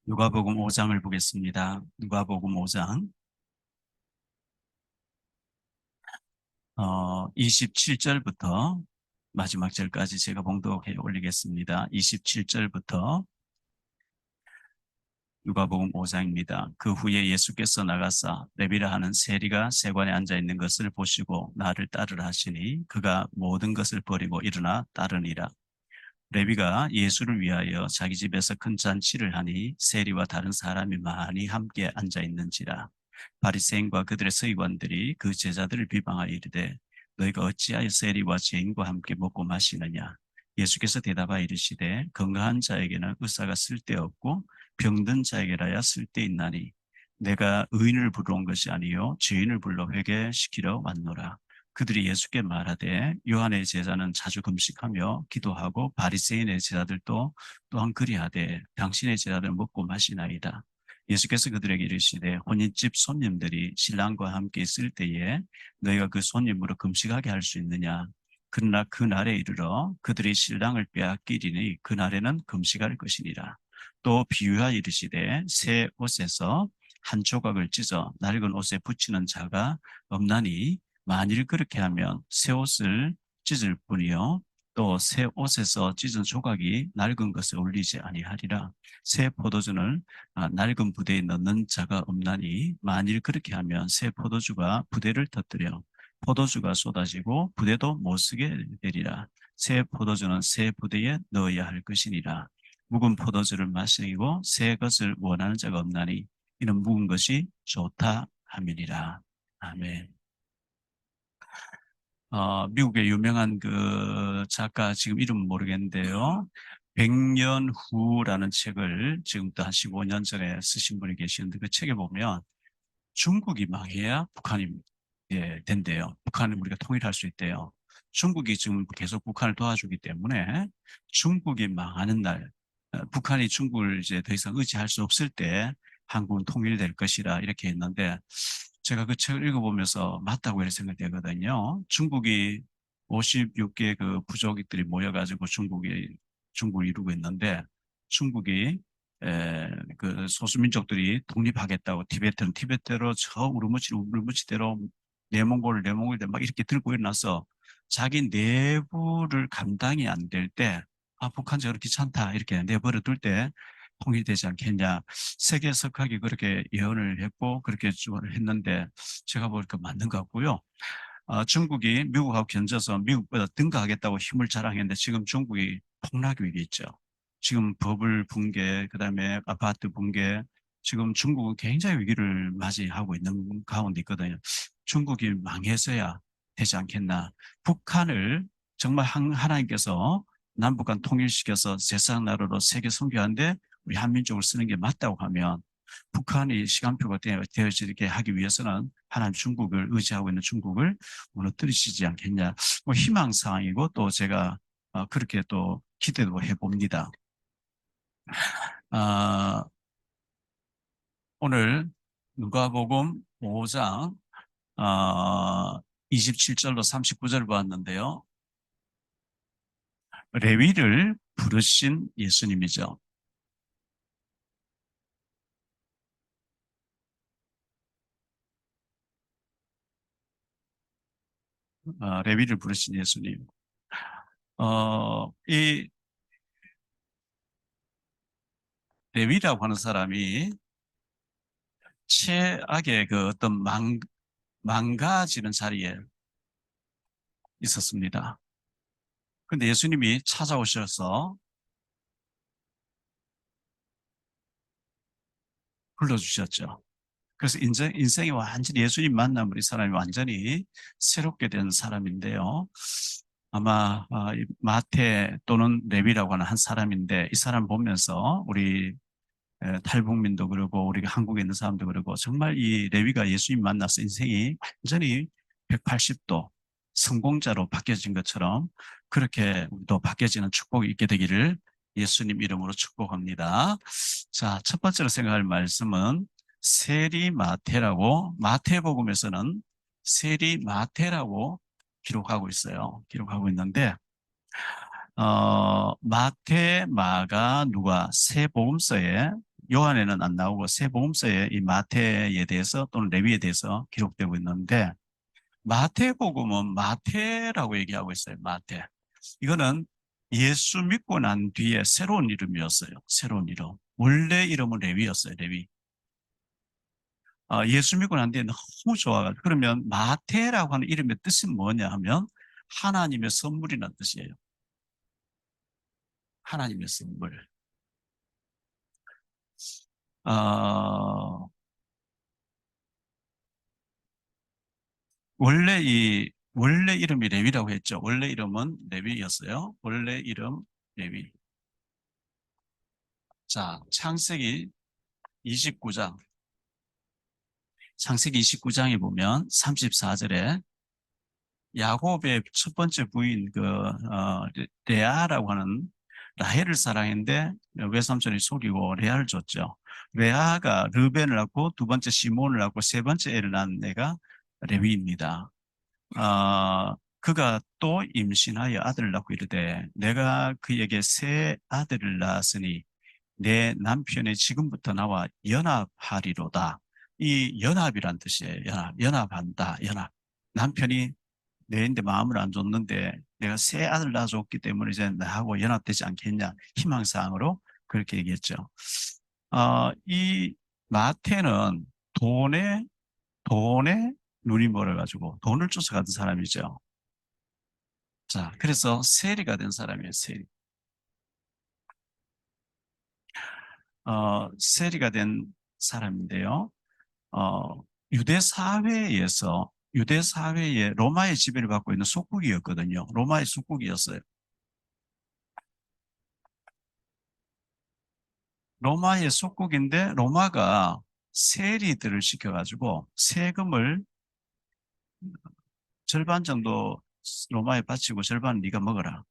누가복음 5장을 보겠습니다. 누가복음 5장 27절부터 마지막 절까지 제가 봉독해 올리겠습니다. 27절부터 누가복음 5장입니다. 그 후에 예수께서 나가사 레비라 하는 세리가 세관에 앉아 있는 것을 보시고 나를 따르라 하시니 그가 모든 것을 버리고 일어나 따르니라. 레비가 예수를 위하여 자기 집에서 큰 잔치를 하니 세리와 다른 사람이 많이 함께 앉아 있는지라. 바리새인과 그들의 서기관들이 그 제자들을 비방하여 이르되 너희가 어찌하여 세리와 죄인과 함께 먹고 마시느냐. 예수께서 대답하여 이르시되 건강한 자에게는 의사가 쓸데없고 병든 자에게라야 쓸데있나니 내가 의인을 부르러 온 것이 아니요 죄인을 불러 회개시키러 왔노라. 그들이 예수께 말하되 요한의 제자는 자주 금식하며 기도하고 바리새인의 제자들도 또한 그리하되 당신의 제자들은 먹고 마시나이다. 예수께서 그들에게 이르시되 혼인집 손님들이 신랑과 함께 있을 때에 너희가 그 손님으로 금식하게 할 수 있느냐. 그러나 그날에 이르러 그들이 신랑을 빼앗기리니 그날에는 금식할 것이니라. 또 비유하여 이르시되 새 옷에서 한 조각을 찢어 낡은 옷에 붙이는 자가 없나니 만일 그렇게 하면 새 옷을 찢을 뿐이요 또 새 옷에서 찢은 조각이 낡은 것에 올리지 아니하리라. 새 포도주를 낡은 부대에 넣는 자가 없나니 만일 그렇게 하면 새 포도주가 부대를 터뜨려 포도주가 쏟아지고 부대도 못 쓰게 되리라. 새 포도주는 새 부대에 넣어야 할 것이니라. 묵은 포도주를 마시고 새 것을 원하는 자가 없나니 이는 묵은 것이 좋다 함이니라. 아멘. 미국의 유명한 그 작가 지금 이름은 모르겠는데요. 100년 후라는 책을 지금부터 한 15년 전에 쓰신 분이 계시는데 그 책에 보면 중국이 망해야 북한이 된대요. 북한을 우리가 통일할 수 있대요. 중국이 지금 계속 북한을 도와주기 때문에 중국이 망하는 날, 북한이 중국을 이제 더 이상 의지할 수 없을 때 한국은 통일될 것이라 이렇게 했는데 제가 그 책을 읽어보면서 맞다고 이렇게 생각되거든요. 중국이 56개 그 부족들이 모여가지고 중국을 이루고 있는데 중국이 그 소수민족들이 독립하겠다고 티베트는 티베트로 저 우르무치대로 내몽골대로 막 이렇게 들고 일어나서 자기 내부를 감당이 안 될 때 북한 저렇게 귀찮다 이렇게 내버려 둘 때 통일되지 않겠냐. 세계 석학이 그렇게 예언을 했고 그렇게 했는데 제가 보니까 맞는 것 같고요. 중국이 미국하고 견져서 미국보다 등가하겠다고 힘을 자랑했는데 지금 중국이 폭락 위기에 있죠. 지금 버블 붕괴, 그다음에 아파트 붕괴, 지금 중국은 굉장히 위기를 맞이하고 있는 가운데 있거든요. 중국이 망해서야 되지 않겠나. 북한을 정말 하나님께서 남북한 통일시켜서 세상 나라로 세계 선교하는데 우리 한민족을 쓰는 게 맞다고 하면 북한이 시간표가 되어지게 하기 위해서는 하나님 중국을 의지하고 있는 중국을 무너뜨리시지 않겠냐. 뭐 희망사항이고 또 제가 그렇게 또 기대도 해봅니다. 아, 오늘 누가복음 5장 27절로 39절 보았는데요. 레위를 부르신 예수님이죠. 레위를 부르신 예수님. 이 레위라고 하는 사람이 최악의 그 어떤 망가지는 자리에 있었습니다. 근데 예수님이 찾아오셔서 불러주셨죠. 그래서 인생이 완전히 예수님 만남으로 이 사람이 완전히 새롭게 된 사람인데요. 아마 마태 또는 레위라고 하는 한 사람인데 이 사람 보면서 우리 탈북민도 그러고 우리 한국에 있는 사람도 그러고 정말 이 레위가 예수님 만나서 인생이 완전히 180도 성공자로 바뀌어진 것처럼 그렇게 우리도 바뀌어지는 축복이 있게 되기를 예수님 이름으로 축복합니다. 자, 첫 번째로 생각할 말씀은 세리마태라고 마태복음에서는 세리마태라고 기록하고 있어요. 기록하고 있는데 마태, 마가, 누가 세 복음서에 요한에는 안 나오고 세복음서에 이 마태에 대해서 또는 레위에 대해서 기록되고 있는데 마태복음은 마태라고 얘기하고 있어요. 마태. 이거는 예수 믿고 난 뒤에 새로운 이름이었어요. 새로운 이름. 원래 이름은 레위였어요. 레위. 예수 믿고 난 뒤에 너무 좋아가지고 그러면 마태라고 하는 이름의 뜻이 뭐냐 하면 하나님의 선물이라는 뜻이에요. 하나님의 선물. 어, 원래 이름이 레위라고 했죠. 원래 이름은 레위였어요. 원래 이름 레위. 자, 창세기 29장에 보면 34절에 야곱의 첫 번째 부인 레아라고 하는 라헬을 사랑했는데 외삼촌이 속이고 레아를 줬죠. 레아가 르벤을 낳고 두 번째 시몬을 낳고 세 번째 애를 낳은 애가 레위입니다. 그가 또 임신하여 아들을 낳고 이르되 내가 그에게 새 아들을 낳았으니 내 남편이 지금부터 나와 연합하리로다. 이 연합이란 뜻이에요. 연합한다. 연합. 남편이 내인데 마음을 안 줬는데 내가 새 아들 낳아줬기 때문에 이제 나하고 연합되지 않겠냐. 희망사항으로 그렇게 얘기했죠. 이 마태는 돈에 눈이 멀어가지고 돈을 쫓아가던 사람이죠. 자, 그래서 세리가 된 사람이에요. 세리가 된 사람인데요. 어, 유대 사회에 로마의 지배를 받고 있는 속국이었거든요. 로마의 속국이었어요. 로마의 속국인데 로마가 세리들을 시켜가지고 세금을 절반 정도 로마에 바치고 절반 네가 먹어라.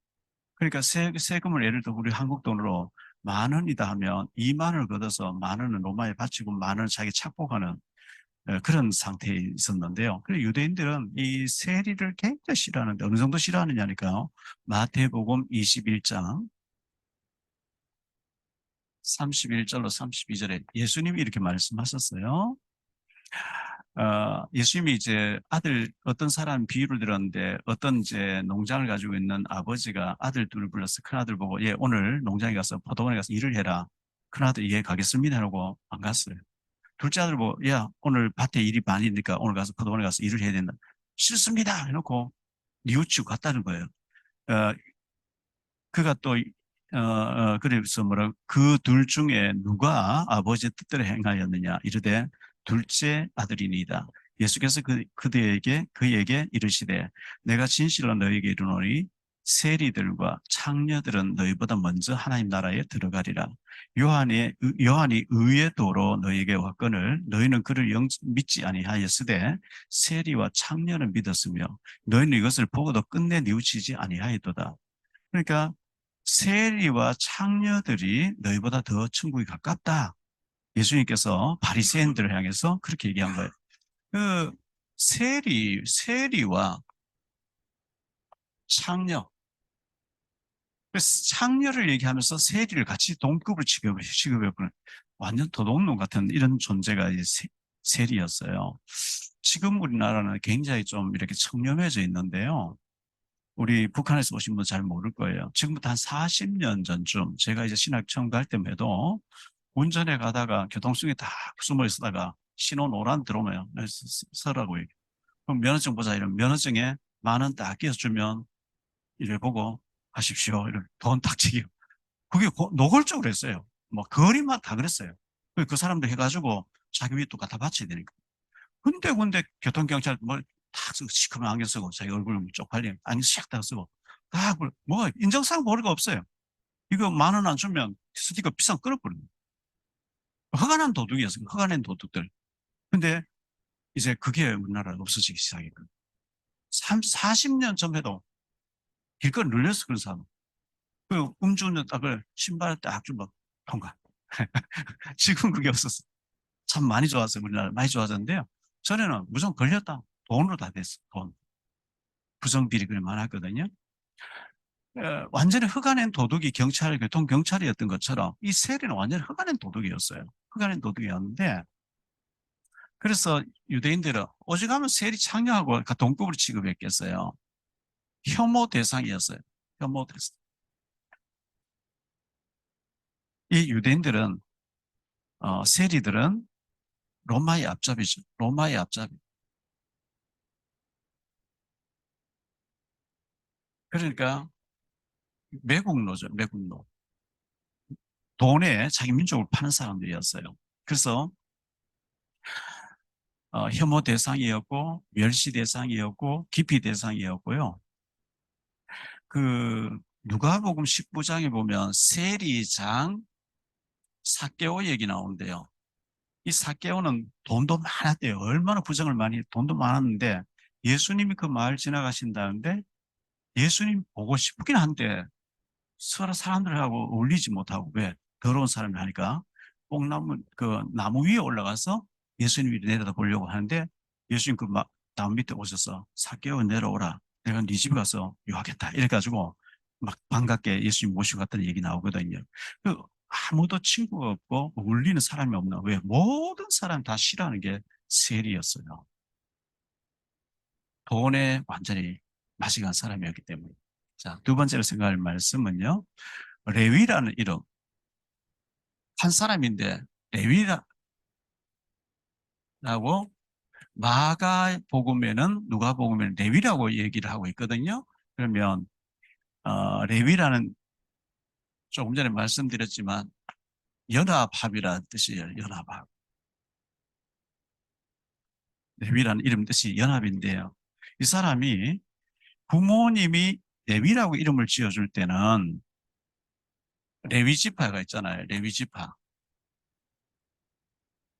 그러니까 세금을 예를 들어 우리 한국 돈으로 10,000원이다 하면 20,000원을 걷어서 10,000원은 로마에 바치고 10,000원을 자기 착복하는 그런 상태에 있었는데요. 그리고 유대인들은 이 세리를 굉장히 싫어하는데 어느 정도 싫어하느냐니까요. 마태복음 21장 31절로 32절에 예수님이 이렇게 말씀하셨어요. 예수님이 이제 어떤 사람 비유를 들었는데 어떤 이제 농장을 가지고 있는 아버지가 아들 둘을 불러서 큰아들 보고 예, 오늘 농장에 가서 포도원에 가서 일을 해라. 큰아들 예, 가겠습니다. 하고 안 갔어요. 둘째 아들 보고 야, 오늘 밭에 일이 많으니까 오늘 가서 포도원에 가서 일을 해야 된다. 싫습니다. 해놓고 뉘우치고 갔다는 거예요. 어, 그가 또 그래서 뭐라 그 둘 중에 누가 아버지의 뜻대로 행하였느냐 이르되 둘째 아들이니이다. 예수께서 그에게 이르시되 내가 진실로 너희에게 이르노니 세리들과 창녀들은 너희보다 먼저 하나님 나라에 들어가리라. 요한이 의의 도로 너희에게 왔거늘 너희는 그를 믿지 아니하였으되 세리와 창녀는 믿었으며 너희는 이것을 보고도 끝내 뉘우치지 아니하였도다. 그러니까 세리와 창녀들이 너희보다 더 천국이 가깝다. 예수님께서 바리새인들을 향해서 그렇게 얘기한 거예요. 그 세리와 창녀. 그래서 창녀를 얘기하면서 세리를 같이 동급을 취급해보는 완전 도둑놈 같은 이런 존재가 세리였어요. 지금 우리나라는 굉장히 좀 이렇게 청렴해져 있는데요. 우리 북한에서 오신 분 잘 모를 거예요. 지금부터 한 40년 전쯤 제가 이제 신학 처음 갈 때만 해도 운전해 가다가 교통수에 다 숨어 있다가 신호 노란 들어오면 서라고 얘기해요. 그럼 면허증 보자 이러면 면허증에 10,000원 딱 끼워 주면 이래 보고 하십시오. 이런 돈 딱 치기요. 그게 노골적으로 했어요. 뭐 거리만 다 그랬어요. 그 사람들 해가지고 자기 위에 또 갖다 바쳐야 되니까. 군데 교통경찰 탁 쓰고 시커먼 안경 쓰고 자기 얼굴 쪽팔리면 안경 샥 다 쓰고 다 뭐 인정사항 모르가 없어요. 이거 10,000원 안 주면 스티커 비싼 거 끊어버립니다. 허가난 도둑이었어요. 허가낸 도둑들. 근데 이제 그게 우리나라에 없어지기 시작했거든요. 40년 전에도 길거리 눌렸어, 그런 사람. 그 음주운전 딱을 신발에 딱 주면 통과. 지금 그게 없었어. 참 많이 좋았어요. 우리나라 많이 좋아졌는데요. 전에는 무조건 걸렸다. 돈으로 다 됐어. 돈. 부정비리 그리 많았거든요. 완전히 흑안엔 도둑이 교통경찰이었던 것처럼 이 세리는 완전히 흑안엔 도둑이었어요. 흑안엔 도둑이었는데 그래서 유대인들은 오직하면 세리 창녀하고 동급으로 취급했겠어요. 혐오 대상이었어요. 혐오 대상. 이 유대인들은 세리들은 로마의 앞잡이죠. 로마의 앞잡이. 그러니까 매국노죠. 매국노. 돈에 자기 민족을 파는 사람들이었어요. 그래서 혐오 대상이었고 멸시 대상이었고 기피 대상이었고요. 그 누가복음 19장에 보면 세리장 삭개오 얘기 나오는데요. 이 삭개오는 돈도 많았대요. 얼마나 부정을 많이 돈도 많았는데 예수님이 그 마을 지나가신다는데 예수님 보고 싶긴 한데 서로 사람들하고 어울리지 못하고 왜? 더러운 사람이 하니까 뽕나무 그 나무 위에 올라가서 예수님이 내려다 보려고 하는데 예수님 그 나무 밑에 오셔서 삭개오 내려오라. 내가 네 집에 가서 유하겠다. 이래 가지고 막 반갑게 예수님 모시고 갔다는 얘기 나오거든요. 그 아무도 친구가 없고 어울리는 사람이 없나? 왜? 모든 사람 다 싫어하는 게 세리였어요. 돈에 완전히 맛이 간 사람이었기 때문에. 자, 두 번째로 생각할 말씀은요. 레위라는 이름. 한 사람인데 레위라고 마가복음에는 누가복음에는 레위라고 얘기를 하고 있거든요. 그러면 레위라는 조금 전에 말씀드렸지만 연합합이라는 뜻이에요. 연합합. 레위라는 이름 뜻이 연합인데요. 이 사람이 부모님이 레위라고 이름을 지어줄 때는 레위 지파가 있잖아요. 레위 지파.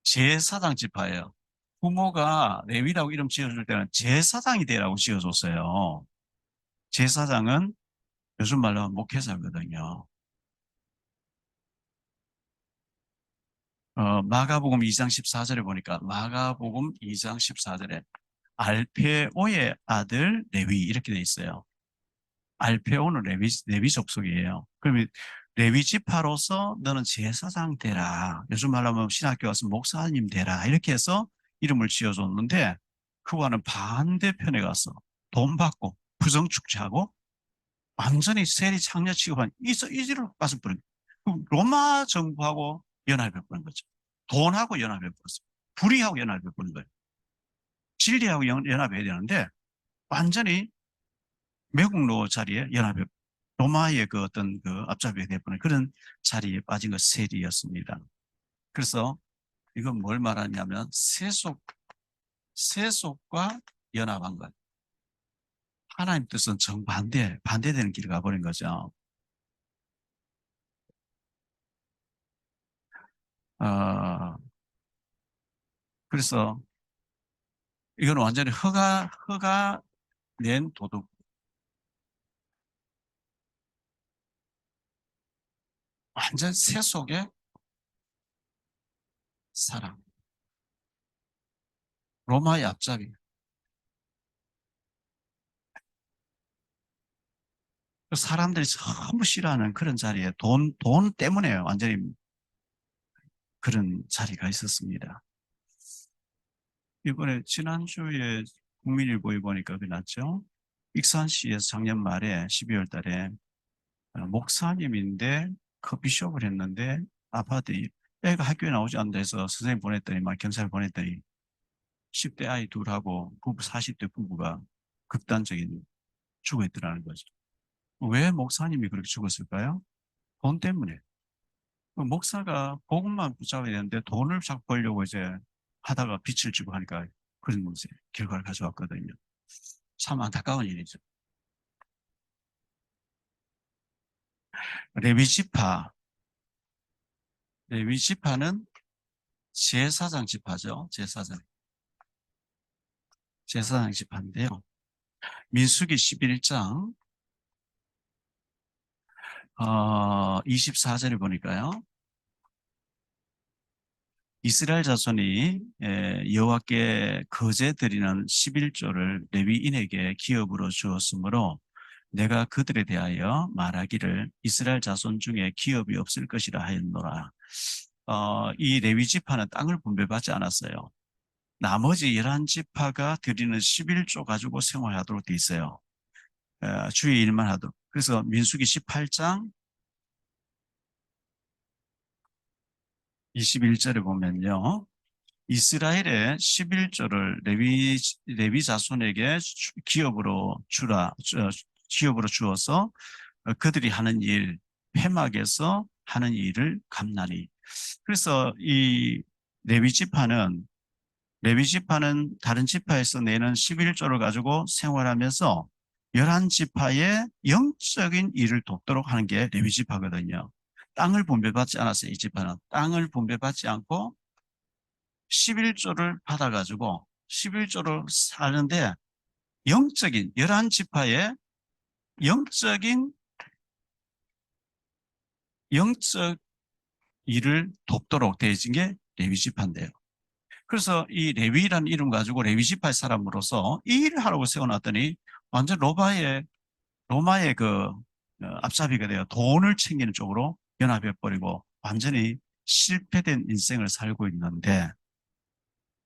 제사장 지파예요. 부모가 레위라고 이름 지어줄 때는 제사장이 되라고 지어줬어요. 제사장은 요즘 말로 하면 목회자거든요. 마가복음 2장 14절에 보니까 마가복음 2장 14절에 알페오의 아들 레위 이렇게 돼 있어요. 알페오는 레위 족속이에요. 그러면 레위 지파로서 너는 제사장 되라. 요즘 말로 하면 신학교 가서 목사님 되라. 이렇게 해서 이름을 지어줬는데 그와는 반대편에 가서 돈 받고 부정축제하고 완전히 세리 창녀 취급한 이지를 빠져버린 거예요. 로마 정부하고 연합해버린 거죠. 돈하고 연합해버렸어요. 불의하고 연합해버린 거예요. 진리하고 연합해야 되는데 완전히 매국노 자리에 연합해 로마의 그 어떤 그 앞잡이가 되어버린 그런 자리에 빠진 것 세리였습니다. 그래서 이건 뭘 말하냐면 세속과 연합한 것. 하나님 뜻은 반대되는 길을 가버린 거죠. 어, 그래서 이건 완전히 허가 낸 도덕, 완전 세속의 사랑. 로마의 앞잡이. 사람들이 전부 싫어하는 그런 자리에 돈 때문에 완전히 그런 자리가 있었습니다. 이번에 지난주에 국민일보에 보니까 그 났죠. 익산시에서 작년 말에 12월 달에 목사님인데 커피숍을 했는데 아파트 애가 학교에 나오지 않는다 해서 선생님 보냈더니 막 경찰 보냈더니 10대 아이 둘하고 부부 40대 부부가 극단적인 죽어있더라는 거죠. 왜 목사님이 그렇게 죽었을까요? 돈 때문에. 목사가 복음만 붙잡아야 되는데 돈을 자꾸 벌려고 이제 하다가 빛을 지고 하니까 그런 문제, 결과를 가져왔거든요. 참 안타까운 일이죠. 레위지파. 레위지파는 제사장 지파죠. 제사장 지파인데요. 민수기 11장 24절에 보니까요. 이스라엘 자손이 여호와께 거제 드리는 11조를 레위인에게 기업으로 주었으므로 내가 그들에 대하여 말하기를 이스라엘 자손 중에 기업이 없을 것이라 하였노라. 이 레위 지파는 땅을 분배받지 않았어요. 나머지 11지파가 드리는 11조 가지고 생활하도록 돼 있어요. 주의 일만 하도록. 그래서 민수기 18장 21절에 보면요. 이스라엘의 11조를 레위 자손에게 기업으로 주어서 그들이 하는 일, 회막에서 하는 일을 감나니. 그래서 이 레위 지파는 다른 지파에서 내는 11조를 가지고 생활하면서 11지파의 영적인 일을 돕도록 하는 게 레위 지파거든요. 땅을 분배받지 않았어요. 이 지파는 땅을 분배받지 않고 11조를 받아가지고 11조를 사는데 영적인 11지파의 영적인 영적 일을 돕도록 되어진 게 레위 지파인데요. 그래서 이 레위라는 이름 가지고 레위 지파의 사람으로서 이 일을 하라고 세워놨더니 완전 로마의 앞잡이가 돼요. 돈을 챙기는 쪽으로 연합해 버리고 완전히 실패된 인생을 살고 있는데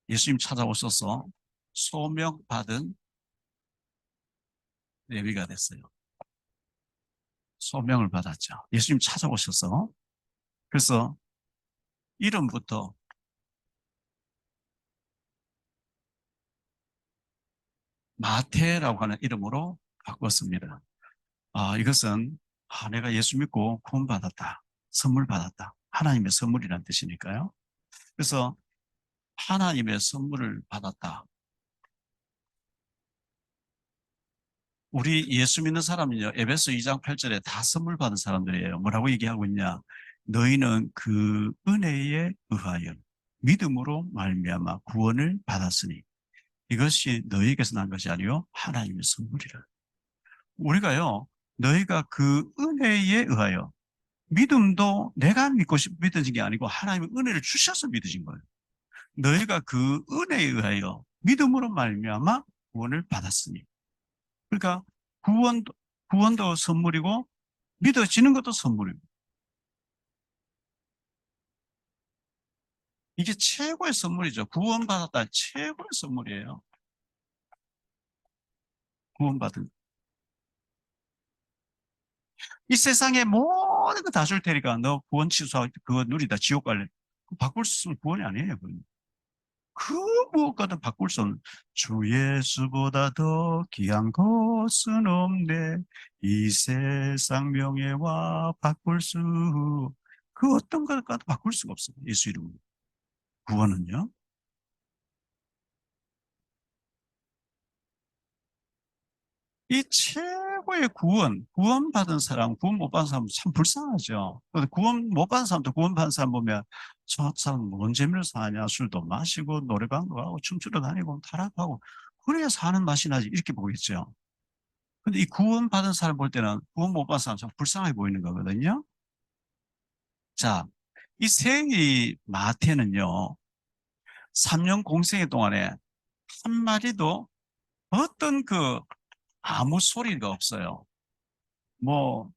예수님 찾아오셔서 소명받은 레위가 됐어요. 소명을 받았죠. 예수님 찾아오셔서 그래서 이름부터 마태라고 하는 이름으로 바꿨습니다. 이것은 내가 예수 믿고 구원받았다. 선물 받았다. 하나님의 선물이라는 뜻이니까요. 그래서 하나님의 선물을 받았다. 우리 예수 믿는 사람은요, 에베소 2장 8절에 다 선물 받은 사람들이에요. 뭐라고 얘기하고 있냐? 너희는 그 은혜에 의하여 믿음으로 말미암아 구원을 받았으니 이것이 너희에게서 난 것이 아니요 하나님의 선물이라. 우리가요, 너희가 그 은혜에 의하여 믿음도 내가 믿고 싶어 믿어진 게 아니고 하나님의 은혜를 주셔서 믿어진 거예요. 너희가 그 은혜에 의하여 믿음으로 말미암아 구원을 받았으니. 그러니까 구원도 구원도 선물이고 믿어지는 것도 선물이고 이게 최고의 선물이죠. 구원받았다 최고의 선물이에요. 구원받은 이 세상에 모든 거 다 줄 테니까 너 구원 취소하고 그거 누리다 지옥 갈래. 바꿀 수 있는 구원이 아니에요. 그건. 그 무엇과도 바꿀 수 없는 주 예수보다 더 귀한 것은 없네. 이 세상 명예와 바꿀 수 그 어떤 것과도 바꿀 수가 없어요. 예수 이름으로. 구원은요. 이 최고의 구원받은 사람, 구원 못 받은 사람 참 불쌍하죠. 구원 못 받은 사람도 구원 받은 사람 보면 저 사람 뭔 재미로 사냐. 술도 마시고 노래방도 가고 춤추러 다니고 타락하고 그래야 사는 맛이 나지 이렇게 보겠죠. 근데 이 구원받은 사람 볼 때는 구원 못 받은 사람 참 불쌍해 보이는 거거든요. 자, 이 세이 마태는요, 3년 공생의 동안에 한마디도 어떤 아무 소리가 없어요. 뭐,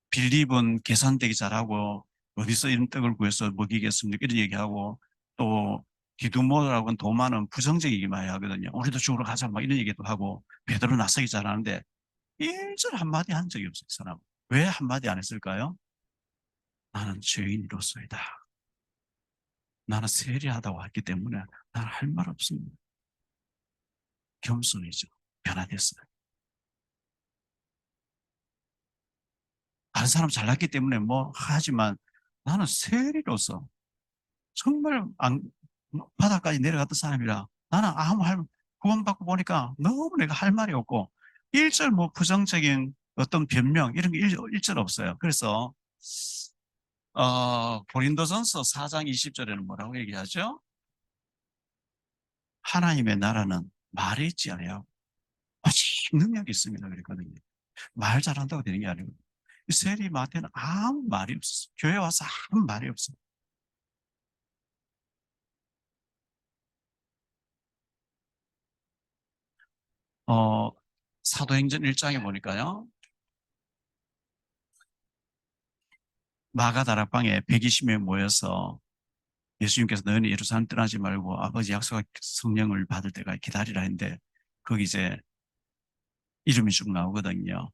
빌립은 계산되기 잘하고, 어디서 이런 떡을 구해서 먹이겠습니까? 이런 얘기하고, 또, 디두모라고는 도마는 부정적이기만 하거든요. 우리도 죽으러 가자, 막 이런 얘기도 하고, 베드로 나서기 잘하는데, 1절 한마디 한 적이 없어요, 이 사람. 왜 한마디 안 했을까요? 나는 죄인으로서이다. 나는 세리하다고 했기 때문에 나는 할 말 없습니다. 겸손이죠. 변화됐어요. 다른 사람 잘났기 때문에 뭐 하지만 나는 세리로서 정말 바닥까지 내려갔던 사람이라 나는 아무 구원받고 보니까 너무 내가 할 말이 없고 일절 뭐 부정적인 어떤 변명 이런 게 일절 없어요. 그래서 고린도전서 4장 20절에는 뭐라고 얘기하죠? 하나님의 나라는 말이 있지 않아요. 아직 능력이 있습니다. 그랬거든요. 말 잘한다고 되는 게 아니고 세리마한테는 아무 말이 없었어요. 교회 와서 아무 말이 없어요. 어, 사도행전 1장에 보니까요. 마가다락방에 120명 모여서 예수님께서 너희는 예루살렘 떠나지 말고 아버지 약속의 성령을 받을 때까지 기다리라 했는데 거기 이제 이름이 쭉 나오거든요.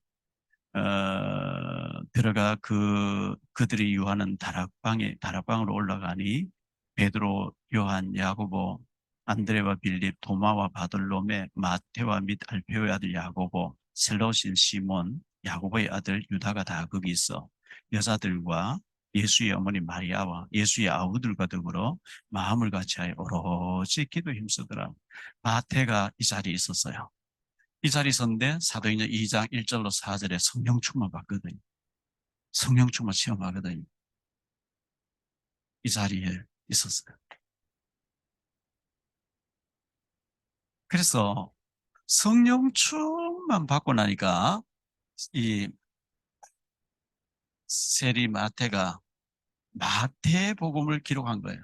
들어가 그들이 유하는 다락방으로 올라가니 베드로, 요한, 야고보, 안드레와 빌립, 도마와 바돌로메, 마테와 및 알페오의 아들 야고보, 셀로신 시몬, 야고보의 아들 유다가 다 거기 있어 여자들과 예수의 어머니 마리아와 예수의 아우들과 더불어 마음을 같이하여 오로지 기도 힘쓰더라. 마태가 이 자리에 있었어요. 이 자리에 있었는데 사도행전 2장 1절로 4절에 성령 충만 받거든요. 성령 충만 체험하거든요. 이 자리에 있었어요. 그래서 성령 충만 받고 나니까 이 세리 마태가 마태복음을 기록한 거예요.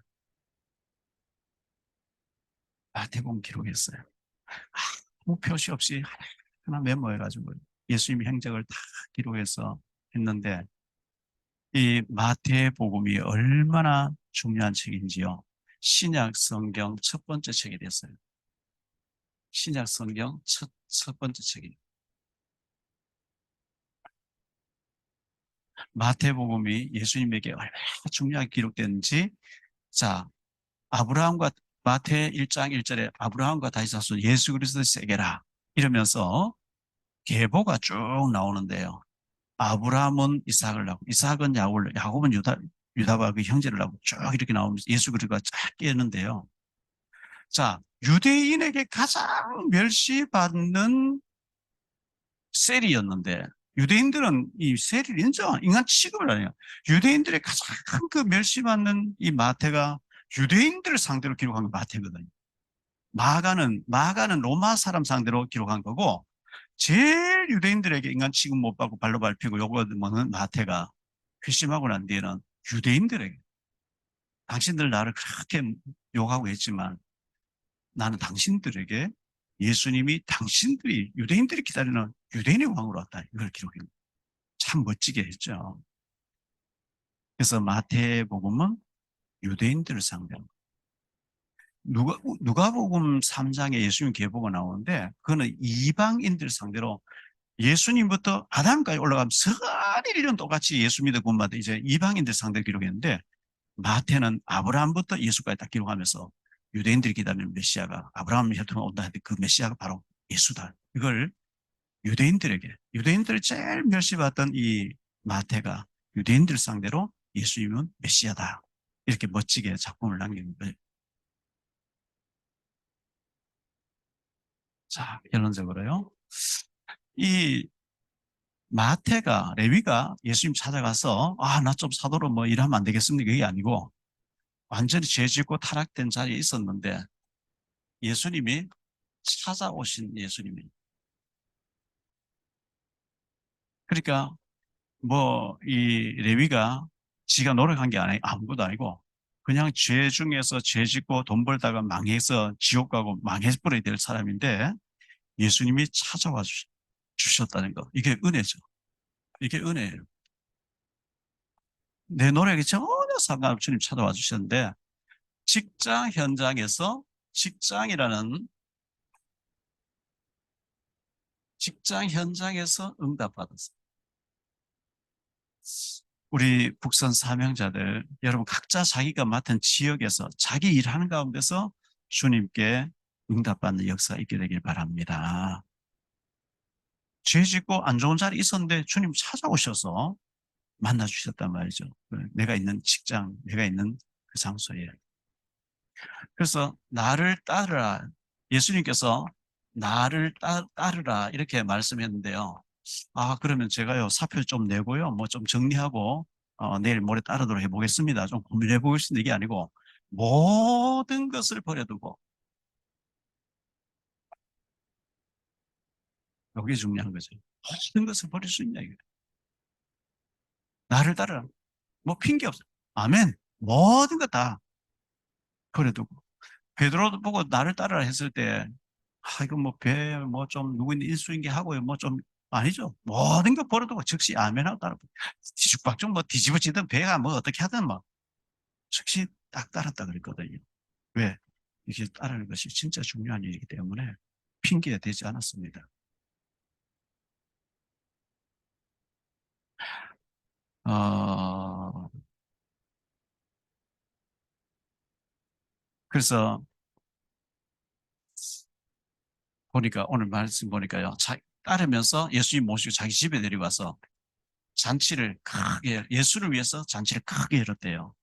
마태복음 기록했어요. 아무 표시 없이 하나 메모해가지고 예수님의 행적을 다 기록해서 했는데 이 마태복음이 얼마나 중요한 책인지요. 신약 성경 첫 번째 책이 됐어요. 신약 성경 첫 번째 책이에요. 마태복음이 예수님에게 얼마나 중요하게 기록됐는지, 자, 아브라함과 마태 1장 1절에 아브라함과 다시 사수 예수 그리스도의 세계라 이러면서 계보가 쭉 나오는데요. 아브라함은 이삭을 낳고 이삭은 야곱을, 야곱은 유다와 그 형제를 낳고 쭉 이렇게 나오면서 예수 그리스도가 쫙 깨는데요. 자, 유대인에게 가장 멸시받는 셀이었는데 유대인들은 이 셀을 인간 취급을 안 해요. 유대인들의 가장 그 멸시받는 이 마태가 유대인들을 상대로 기록한 게 마태거든요. 마가는 로마 사람 상대로 기록한 거고 제일 유대인들에게 인간 취급 못 받고 발로 밟히고 요거는 마태가 회심하고 난 뒤에는 유대인들에게 당신들 나를 그렇게 욕하고 했지만 나는 당신들에게 예수님이 당신들이 유대인들이 기다리는 유대인의 왕으로 왔다. 이걸 기록합니다. 참 멋지게 했죠. 그래서 마태복음은 유대인들을 상대로 누가복음 3장에 예수님 계보가 나오는데 그거는 이방인들 상대로 예수님부터 아담까지 올라가면 서리일은 똑같이 예수 믿어 구원받아 이제 이방인들 상대로 기록했는데 마태는 아브라함부터 예수까지 딱 기록하면서 유대인들이 기다리는 메시아가 아브라함 혈통에 온다 했는데 그 메시아가 바로 예수다. 이걸 유대인들을 제일 멸시받던 이 마태가 유대인들 상대로 예수님은 메시아다. 이렇게 멋지게 작품을 남긴 거예요. 자, 결론적으로요. 이 레위가 예수님 찾아가서 나 좀 사도로 뭐 일하면 안 되겠습니까? 이게 아니고 완전히 죄 짓고 타락된 자리에 있었는데 예수님이 찾아오신 예수님이 그러니까 뭐 이 레위가 지가 노력한 게 아무것도 아니고 그냥 죄 중에서 죄 짓고 돈 벌다가 망해서 지옥 가고 망해버려야 될 사람인데 예수님이 찾아와 주셨다는 거. 이게 은혜죠. 이게 은혜예요. 내 노력이 전혀 상관없이 주님 찾아와 주셨는데 직장 현장에서 직장 현장에서 응답받았어요. 우리 국선 사명자들 여러분 각자 자기가 맡은 지역에서 자기 일하는 가운데서 주님께 응답받는 역사 있게 되길 바랍니다. 죄 짓고 안 좋은 자리 있었는데 주님 찾아오셔서 만나 주셨단 말이죠. 내가 있는 직장, 내가 있는 그 장소에. 그래서 나를 따르라. 예수님께서 나를 따르라 이렇게 말씀했는데요. 그러면 제가요 사표 좀 내고요 뭐 좀 정리하고 내일 모레 따르도록 해보겠습니다. 좀 고민해 보겠습니다. 이게 아니고 모든 것을 버려두고 여기 중요한 거죠. 모든 것을 버릴 수 있냐 이게. 나를 따르라. 뭐 핑계 없어. 아멘. 모든 것 다 버려두고 베드로도 보고 나를 따르라 했을 때 이거 뭐 배, 뭐 좀 누구인지 인수인계하고요. 뭐 좀 아니죠. 모든 거 버려두고 즉시 아멘하고 따라 뒤죽박죽 뭐 뒤집어지든 배가 뭐 어떻게 하든 뭐 즉시 딱 따랐다 그랬거든요. 왜? 이게 따르는 것이 진짜 중요한 일이기 때문에 핑계가 되지 않았습니다. 어, 그래서 보니까 오늘 말씀 보니까요. 따르면서 예수님 모시고 자기 집에 데려가서 잔치를 크게, 예수를 위해서 잔치를 크게 열었대요.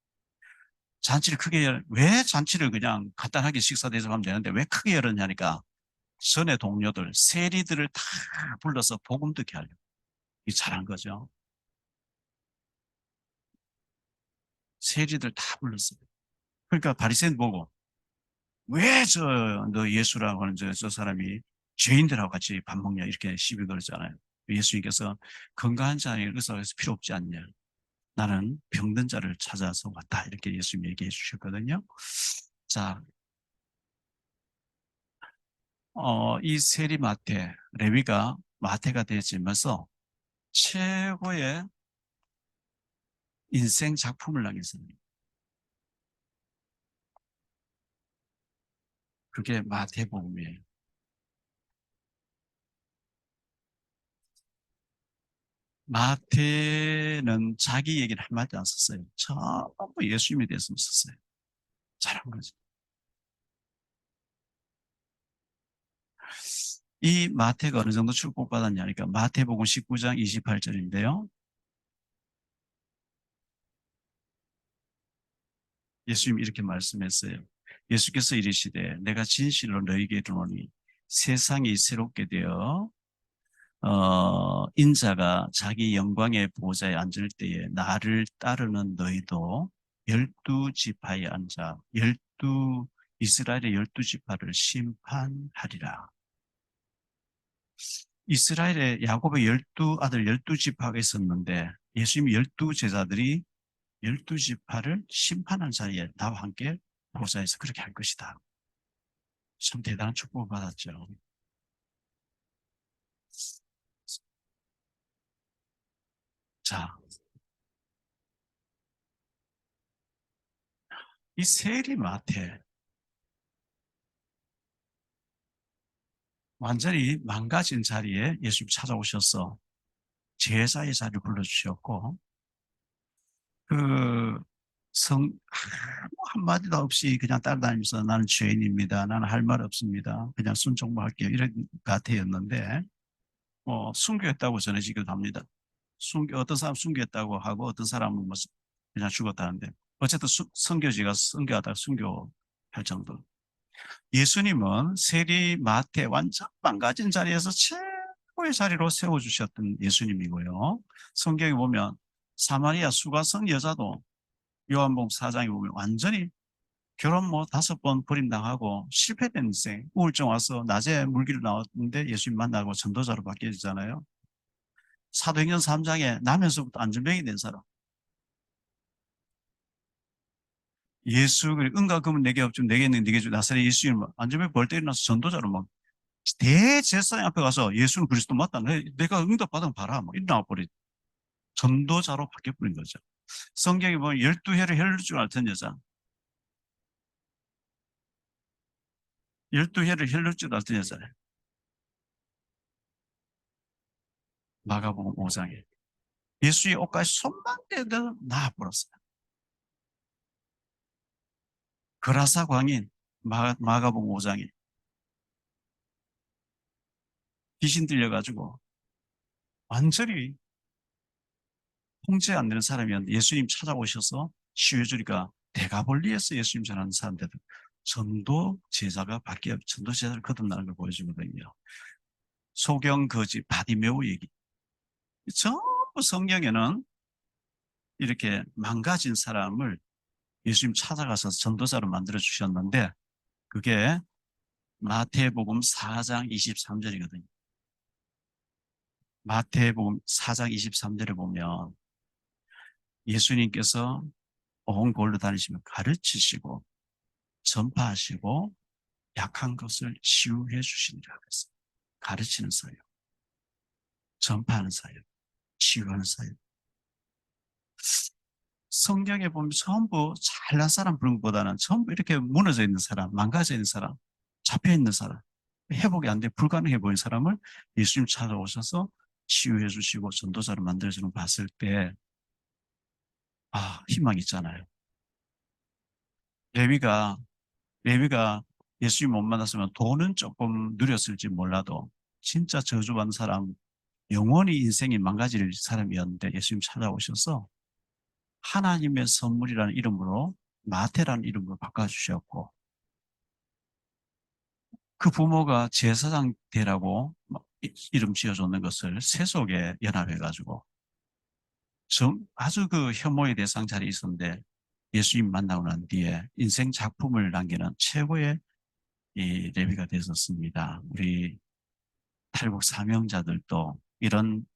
잔치를 크게 왜 잔치를 그냥 간단하게 식사 대접하면 되는데 왜 크게 열었냐니까 전에 동료들, 세리들을 다 불러서 복음 듣게 하려고. 이 잘한 거죠. 세리들 다 불렀어요. 그러니까 바리새인 보고 왜 너 예수라고 하는 저 사람이 죄인들하고 같이 밥 먹냐 이렇게 시비 걸었잖아요. 예수님께서 건강한 자에게 의사에서 필요 없지 않냐. 나는 병든 자를 찾아서 왔다. 이렇게 예수님 얘기해 주셨거든요. 자, 이 세리 마태, 레위가 마태가 되어지면서 최고의 인생 작품을 남겼습니다. 그게 마태복음이에요. 마태는 자기 얘기를 한마디 안 썼어요. 전부 예수님에 대해서 썼어요. 잘한 거죠. 이 마태가 어느 정도 축복받았냐니까 마태복음 19장 28절인데요. 예수님이 이렇게 말씀했어요. 예수께서 이르시되 내가 진실로 너희에게 이르노니 세상이 새롭게 되어 인자가 자기 영광의 보좌에 앉을 때에 나를 따르는 너희도 12지파에 앉아 이스라엘의 12지파를 심판하리라. 이스라엘의 야곱의 12아들 12지파가 있었는데 예수님 12제자들이 12지파를 심판한 자리에 나와 함께 보좌에서 그렇게 할 것이다. 참 대단한 축복을 받았죠. 자, 이 세리마태 완전히 망가진 자리에 예수님 찾아오셔서 제사의 자리를 불러주셨고 그 아무 한마디도 없이 그냥 따라다니면서 나는 죄인입니다. 나는 할 말 없습니다. 그냥 순종만 할게요. 이런 같아였는데 순교했다고 전해지기도 합니다. 어떤 사람 순교했다고 하고 어떤 사람은 뭐 그냥 죽었다는데 어쨌든 선교지가 순교하다 순교할 정도. 예수님은 세리 마태 완전 망가진 자리에서 최고의 자리로 세워주셨던 예수님이고요. 성경에 보면 사마리아 수가성 여자도 요한복음 4장에 보면 완전히 결혼 뭐 5번 버림당하고 실패된 인생, 우울증 와서 낮에 물기로 나왔는데 예수님 만나고 전도자로 바뀌어지잖아요. 사도행전 3장에 나면서부터 안전병이 된 사람. 예수, 은과 금은 내게 없지만 내게 있는 네게 주 나사렛 예수님 안전병 벌 때 일어나서 전도자로 막 대제사장 앞에 가서 예수는 그리스도 맞다. 내가 응답받으면 봐라. 뭐 일어나 버리 전도자로 바뀌어버린 거죠. 성경에 보면 12해를 혈를 줄 알던 여자. 12해를 혈를 줄 알던 여자래. 마가복음 5장에. 예수의 옷까지 손만 대도 나아버렸어요. 거라사 광인 마가복음 5장에 귀신 들려가지고 완전히 통제 안 되는 사람이었는데 예수님 찾아오셔서 치유해주니까 대가볼리에서 예수님 전하는 사람들 전도 제자가 바뀌어 전도 제자를 거듭나는 걸 보여주거든요. 소경 거지 바디메오 얘기. 전부 성경에는 이렇게 망가진 사람을 예수님 찾아가서 전도자로 만들어 주셨는데 그게 마태복음 4장 23절이거든요. 마태복음 4장 23절에 보면 예수님께서 온 골로 다니시며 가르치시고 전파하시고 약한 것을 치유해 주시니라 그랬어요. 가르치는 사역, 전파하는 사역, 치유하는 사역. 성경에 보면 전부 잘난 사람 부른 것보다는 전부 이렇게 무너져 있는 사람, 망가져 있는 사람, 잡혀 있는 사람, 회복이 안 돼 불가능해 보이는 사람을 예수님 찾아오셔서 치유해 주시고 전도자로 만들어주는 거 봤을 때, 희망이 있잖아요. 레위가, 레위가 예수님 못 만났으면 돈은 조금 누렸을지 몰라도 진짜 저주받는 사람, 영원히 인생이 망가질 사람이었는데 예수님 찾아오셔서 하나님의 선물이라는 이름으로 마태라는 이름으로 바꿔주셨고, 그 부모가 제사장 되라고 이름 지어줬는 것을 세속에 연합해가지고 아주 그 혐오의 대상 자리에 있었는데 예수님 만나고 난 뒤에 인생 작품을 남기는 최고의 이 레위가 되었습니다. 우리 탈북 사명자들도 이런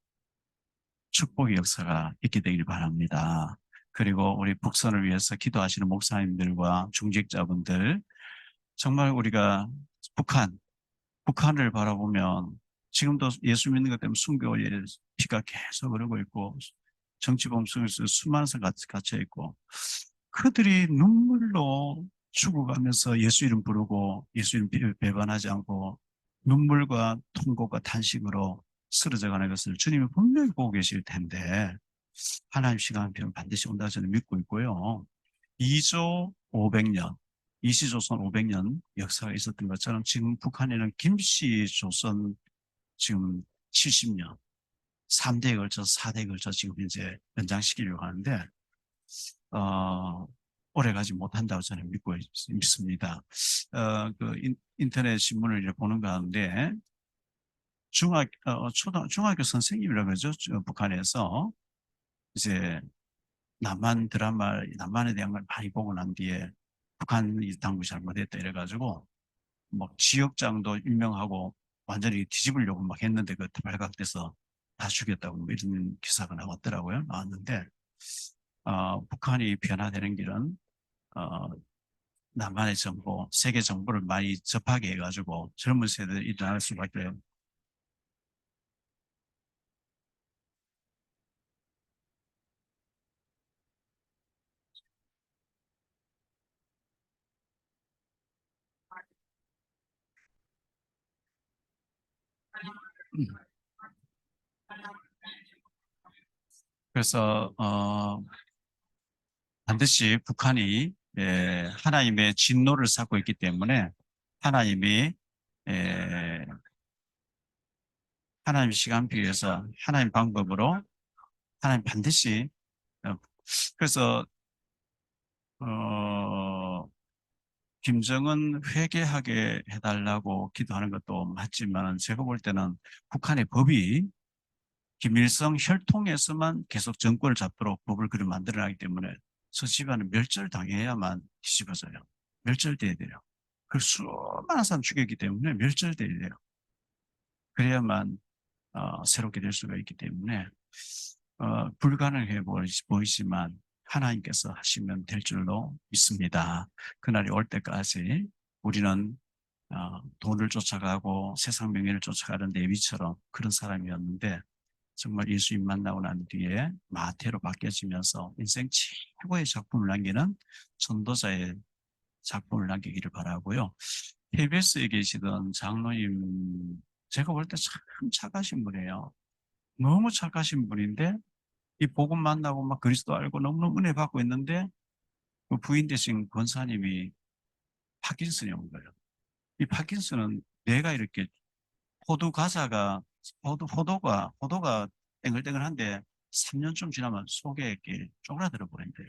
축복의 역사가 있게 되길 바랍니다. 그리고 우리 북선을 위해서 기도하시는 목사님들과 중직자분들, 정말 우리가 북한을 바라보면 지금도 예수 믿는 것 때문에 순교의 피가 계속 흐르고 있고 정치범 속에서 수많은 사람 갇혀 있고 그들이 눈물로 죽어가면서 예수 이름 부르고 예수 이름 배반하지 않고 눈물과 통곡과 탄식으로 쓰러져가는 것을 주님이 분명히 보고 계실 텐데 하나님 시간 한편 반드시 온다 저는 믿고 있고요. 2조 500년, 이시조선 500년 역사가 있었던 것처럼 지금 북한에는 김씨조선 지금 70년, 3대에 걸쳐서 4대에 걸쳐 지금 이제 연장시키려고 하는데, 오래 가지 못한다고 저는 믿습니다. 인터넷 신문을 이렇게 보는 가운데, 중학교 선생님이라고 그러죠. 북한에서 이제 남한에 대한 걸 많이 보고 난 뒤에 북한 당국이 잘못했다 이래가지고 뭐 지역장도 임명하고 완전히 뒤집으려고 막 했는데 그 발각돼서 다 죽였다고 뭐 이런 기사가 나왔는데 북한이 변화되는 길은 어, 남한의 정보, 세계 정보를 많이 접하게 해가지고 젊은 세대들이 일어날 수밖에. 그래서 반드시 북한이 하나님의 진노를 쌓고 있기 때문에 하나님이 에, 하나님 시간표에서 하나님 방법으로 하나님 반드시 어, 그래서 어, 김정은 회개하게 해달라고 기도하는 것도 맞지만 제가 볼 때는 북한의 법이 김일성 혈통에서만 계속 정권을 잡도록 법을 그리 만들어놨기 때문에 저 집안은 멸절당해야만 뒤집어져요. 멸절돼야 돼요. 그 수많은 사람 죽였기 때문에 멸절돼야 돼요. 그래야만 새롭게 될 수가 있기 때문에 불가능해 보이지만 하나님께서 하시면 될 줄로 믿습니다. 그날이 올 때까지 우리는 돈을 쫓아가고 세상 명예를 쫓아가는 레위처럼 그런 사람이었는데 정말 예수님 만나고 난 뒤에 마태로 바뀌어지면서 인생 최고의 작품을 남기는 전도자의 작품을 남기기를 바라고요. KBS에 계시던 장로님, 제가 볼 때 참 착하신 분이에요. 너무 착하신 분인데 이 복음 만나고 막 그리스도 알고 너무너무 은혜 받고 있는데 그 부인 되신 권사님이 파킨슨이 온 거예요. 이 파킨슨은 뇌가 이렇게 포도가 땡글땡글한데 3년쯤 지나면 속에 이렇게 쪼그라들어 버린대요.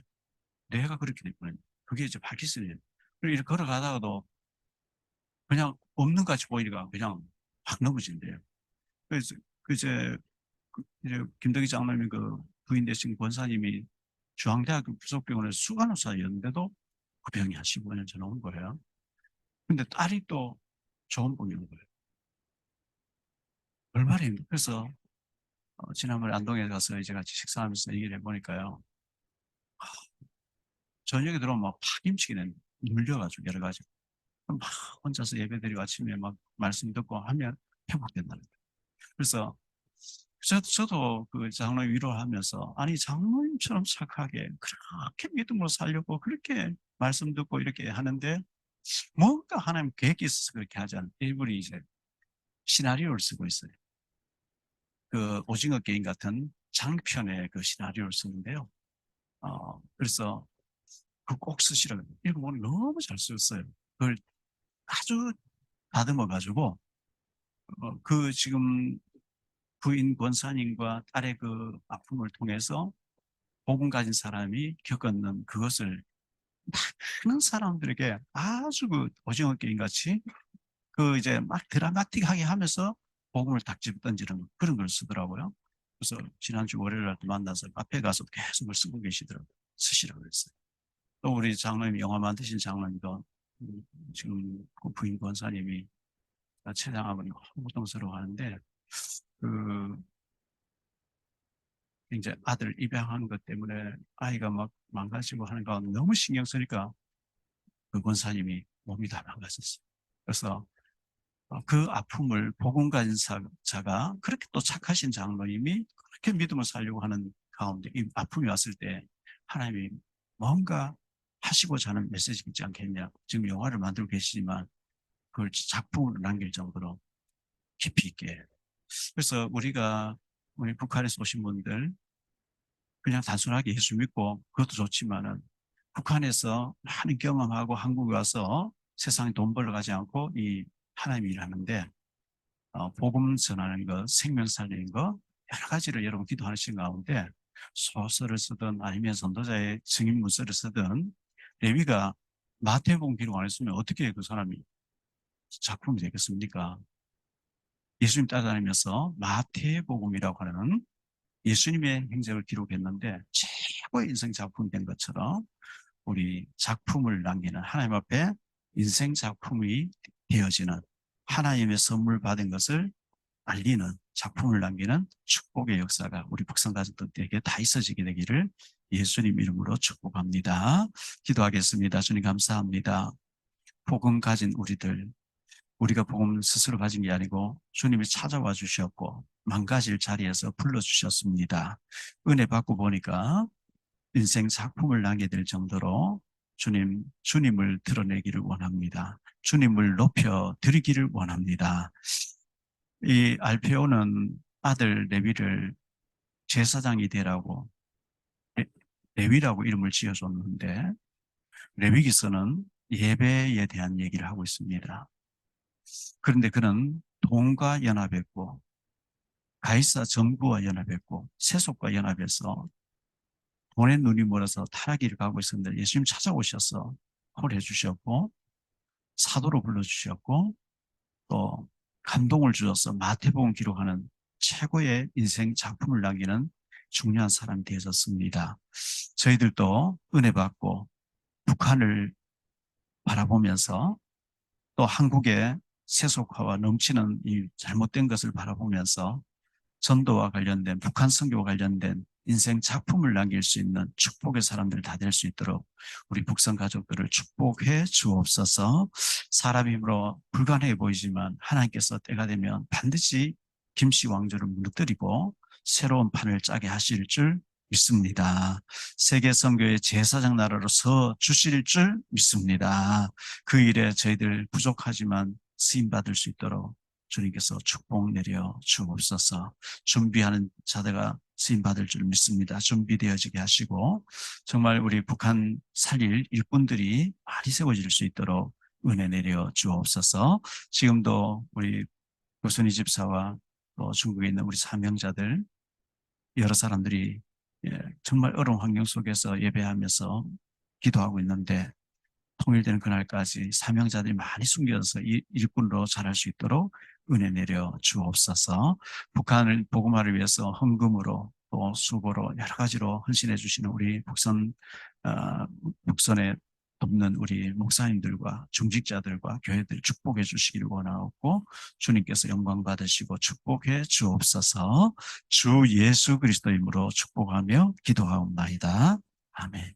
뇌가 그렇게 돼버린대요. 그게 이제 파킨슨이에요. 그리고 이렇게 걸어가다가도 그냥 없는 것 같이 보이니까 그냥 확 넘어진대요. 그래서 이제 김덕희 장로님 그 부인 되신 권사님이 중앙대학교 부속병원에 수간호사였는데도 그 병이 한 15년 전에 온 거예요. 근데 딸이 또 좋은 분이 온 거예요. 얼마나 힘들어. 그래서 지난번에 안동에 가서 이제 같이 식사하면서 얘기를 해보니까요. 저녁에 들어오면 막 파김치기는 물려가지고 여러 가지. 막 혼자서 예배드리고 아침에 막 말씀 듣고 하면 회복된다는 거예요. 그래서 저도 그 장로님 위로하면서, 아니 장로님처럼 착하게 그렇게 믿음으로 살려고 그렇게 말씀 듣고 이렇게 하는데 뭔가 하나님 계획이 있어서 그렇게 하지 않는, 일부러 이제 시나리오를 쓰고 있어요. 그 오징어 게임 같은 장편의 그 시나리오를 쓰는데요. 그래서 그 꼭 쓰시라고. 읽어보니 너무 잘 쓰였어요. 그걸 아주 다듬어 가지고 그 지금 부인 권사님과 딸의 그 아픔을 통해서 복음 가진 사람이 겪었는 그것을 많은 사람들에게 아주 그 오징어 게임 같이 그 이제 막 드라마틱하게 하면서 복음을 딱 집어 던지는 그런 걸 쓰더라고요. 그래서 지난주 월요일 날 만나서 앞에 가서 계속 그걸 쓰고 계시더라고요. 쓰시라고 그랬어요. 또 우리 장로님, 영화 만드신 장로님도 지금 그 부인 권사님이 최장하고는 고통스러워 하는데, 그 이제 아들 입양하는 것 때문에 아이가 막 망가지고 하는 거 너무 신경 쓰니까 그 권사님이 몸이 다 망가졌어요. 그래서 그 아픔을 복음 가진 자가 그렇게 또 착하신 장로님이 그렇게 믿음을 살려고 하는 가운데 이 아픔이 왔을 때 하나님이 뭔가 하시고자 하는 메시지가 있지 않겠냐. 지금 영화를 만들고 계시지만 그걸 작품으로 남길 정도로 깊이 있게. 그래서 우리 북한에서 오신 분들 그냥 단순하게 예수 믿고 그것도 좋지만은 북한에서 많은 경험하고 한국에 와서 세상에 돈 벌러 가지 않고 이 하나님 일하는데 복음 전하는 것, 생명 살리는 것 여러 가지를 여러분 기도하시는 가운데 소설을 쓰든 아니면 선도자의 증인 문서를 쓰든 레위가 마태복음 기록 안 했으면 어떻게 그 사람이 작품이 되겠습니까? 예수님 따라다니면서 마태복음이라고 하는 예수님의 행적을 기록했는데 최고의 인생 작품이 된 것처럼 우리 작품을 남기는 하나님 앞에 인생 작품이 되어지는 하나님의 선물 받은 것을 알리는 작품을 남기는 축복의 역사가 우리 북성 가족들에게 다 있어지게 되기를 예수님 이름으로 축복합니다. 기도하겠습니다. 주님 감사합니다. 복음 가진 우리들, 우리가 복음 스스로 가진 게 아니고 주님이 찾아와 주셨고 망가질 자리에서 불러주셨습니다. 은혜 받고 보니까 인생 작품을 나게 될 정도로 주님을 드러내기를 원합니다. 주님을 높여 드리기를 원합니다. 이 알페오는 아들 레위를 제사장이 되라고 레위라고 이름을 지어줬는데 레위기서는 예배에 대한 얘기를 하고 있습니다. 그런데 그는 돈과 연합했고 가이사 정부와 연합했고 세속과 연합해서 돈에 눈이 멀어서 타락기를 가고 있었는데 예수님 찾아오셔서 콜해 주셨고 사도로 불러주셨고 또 감동을 주셔서 마태복음 기록하는 최고의 인생 작품을 남기는 중요한 사람이 되셨습니다. 저희들도 은혜 받고 북한을 바라보면서 또 한국의 세속화와 넘치는 이 잘못된 것을 바라보면서 전도와 관련된 북한 선교와 관련된 인생 작품을 남길 수 있는 축복의 사람들 다 될 수 있도록 우리 북성 가족들을 축복해 주옵소서. 사람 힘으로 불가능해 보이지만 하나님께서 때가 되면 반드시 김씨 왕조를 무너뜨리고 새로운 판을 짜게 하실 줄 믿습니다. 세계 선교의 제사장 나라로 서 주실 줄 믿습니다. 그 일에 저희들 부족하지만 쓰임 받을 수 있도록 주님께서 축복 내려 주옵소서. 준비하는 자들가 쓰임 받을 줄 믿습니다. 준비되어지게 하시고 정말 우리 북한 살릴 일꾼들이 많이 세워질 수 있도록 은혜 내려 주옵소서. 지금도 우리 교순이 집사와 또 중국에 있는 우리 사명자들 여러 사람들이 정말 어려운 환경 속에서 예배하면서 기도하고 있는데 통일되는 그날까지 사명자들이 많이 숨겨서 일꾼으로 자랄 수 있도록 은혜 내려 주옵소서. 북한을 복음화를 위해서 헌금으로 또 수고로 여러 가지로 헌신해 주시는 우리 북선에 돕는 우리 목사님들과 중직자들과 교회들 축복해 주시기를 원하고 주님께서 영광 받으시고 축복해 주옵소서. 주 예수 그리스도 이름으로 축복하며 기도하옵나이다. 아멘.